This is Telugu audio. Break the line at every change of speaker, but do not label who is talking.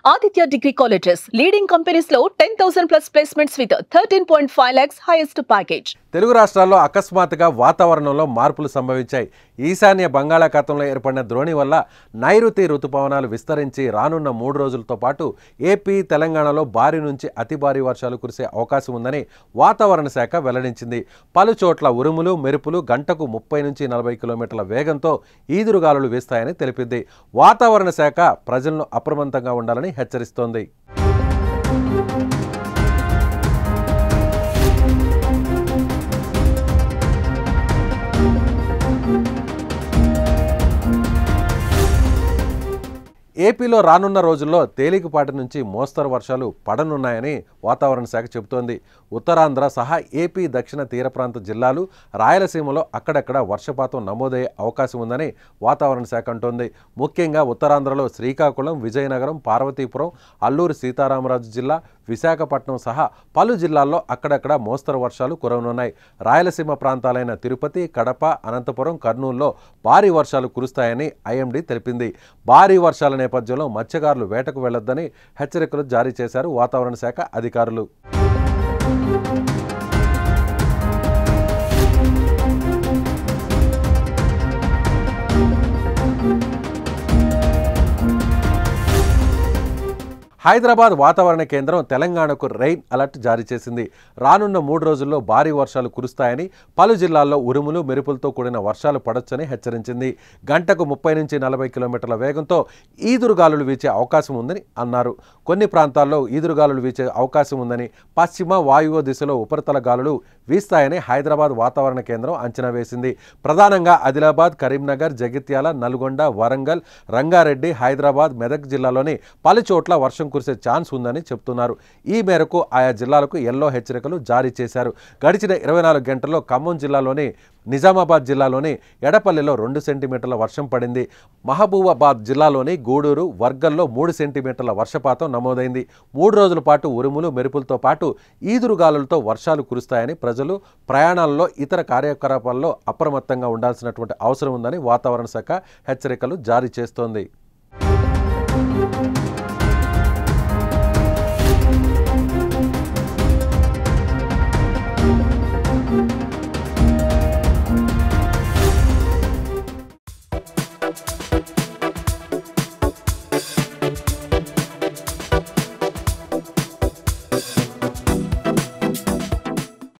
Aditya Degree Colleges, leading companies లో 10,000 plus placements with 13.5 lakhs highest package.
Telugu రాష్ట్రాల్లో అకస్మాత్తుగా వాతావరణంలో మార్పులు సంభవించాయి. ఈశాన్య బంగాళాఖాతంలో ఏర్పడిన ద్రోణి వల్ల నైరుతి రుతుపవనాలు విస్తరించి రానున్న 3 రోజులతో పాటు ఏపీ, తెలంగాణలో భారీ నుంచి అతి భారీ వర్షాలు కురిసే అవకాశం ఉందని వాతావరణ శాఖ వెల్లడించింది. పలు చోట్ల ఉరుములు, మెరుపులు గంటకు 30 నుంచి 40 కిలోమీటర్ల వేగంతో ఈదురుగాలులు వీస్తాయని తెలిపింది. వాతావరణ శాఖ ప్రజలను అప్రమత్తంగా ఉండాలని హెచ్చరిస్తోంది. ఏపీలో రానున్న రోజుల్లో తేలికపాటి నుంచి మోస్తరు వర్షాలు పడనున్నాయని వాతావరణ శాఖ చెబుతోంది. ఉత్తరాంధ్ర సహా ఏపీ దక్షిణ తీర ప్రాంత జిల్లాలు, రాయలసీమలో అక్కడక్కడ వర్షపాతం నమోదయ్యే అవకాశం ఉందని వాతావరణ శాఖ అంటోంది. ముఖ్యంగా ఉత్తరాంధ్రలో శ్రీకాకుళం, విజయనగరం, పార్వతీపురం, అల్లూరు సీతారామరాజు జిల్లా, విశాఖపట్నం సహా పలు జిల్లాల్లో అక్కడక్కడ మోస్తరు వర్షాలు కురవనున్నాయి. రాయలసీమ ప్రాంతాలైన తిరుపతి, కడప, అనంతపురం, కర్నూలులో భారీ వర్షాలు కురుస్తాయని ఐఎండీ తెలిపింది. భారీ వర్షాల నేపథ్యంలో మత్స్యకారులు వేటకు వెళ్లొద్దని హెచ్చరికలు జారీ చేశారు వాతావరణ శాఖ అధికారులు. హైదరాబాద్ వాతావరణ కేంద్రం తెలంగాణకు రెయిన్ అలర్ట్ జారీ చేసింది. రానున్న 3 రోజుల్లో భారీ వర్షాలు కురుస్తాయని, పలు జిల్లాల్లో ఉరుములు, మెరుపులతో కూడిన వర్షాలు పడొచ్చని హెచ్చరించింది. గంటకు 30 నుంచి 40 కిలోమీటర్ల వేగంతో ఈదురుగాలులు వీచే అవకాశం ఉందని అన్నారు. కొన్ని ప్రాంతాల్లో ఈదురుగాలులు వీచే అవకాశం ఉందని, పశ్చిమ వాయువ్య దిశలో ఉపరితల గాలులు వీస్తాయని హైదరాబాద్ వాతావరణ కేంద్రం అంచనా వేసింది. ప్రధానంగా ఆదిలాబాద్, కరీంనగర్, జగిత్యాల, నల్గొండ, వరంగల్, రంగారెడ్డి, హైదరాబాద్, మెదక్ జిల్లాలోని పలు చోట్ల వర్షం కురిసే ఛాన్స్ ఉందని చెప్తున్నారు. ఈ మేరకు ఆయా జిల్లాలకు ఎల్లో హెచ్చరికలు జారీ చేశారు. గడిచిన 24 గంటల్లో ఖమ్మం జిల్లాలోని, నిజామాబాద్ జిల్లాలోని ఎడపల్లిలో 2 సెంటీమీటర్ల వర్షం పడింది. మహబూబాబాద్ జిల్లాలోని గూడూరు, వర్గల్లో 3 సెంటీమీటర్ల వర్షపాతం నమోదైంది. 3 రోజుల పాటు ఉరుములు, మెరుపులతో పాటు ఈదురుగాలులతో వర్షాలు కురుస్తాయని ప్రజలు ప్రయాణాల్లో, ఇతర కార్యకలాపాల్లో అప్రమత్తంగా ఉండాల్సినటువంటి అవసరం ఉందని వాతావరణ శాఖ హెచ్చరికలు జారీ చేస్తోంది.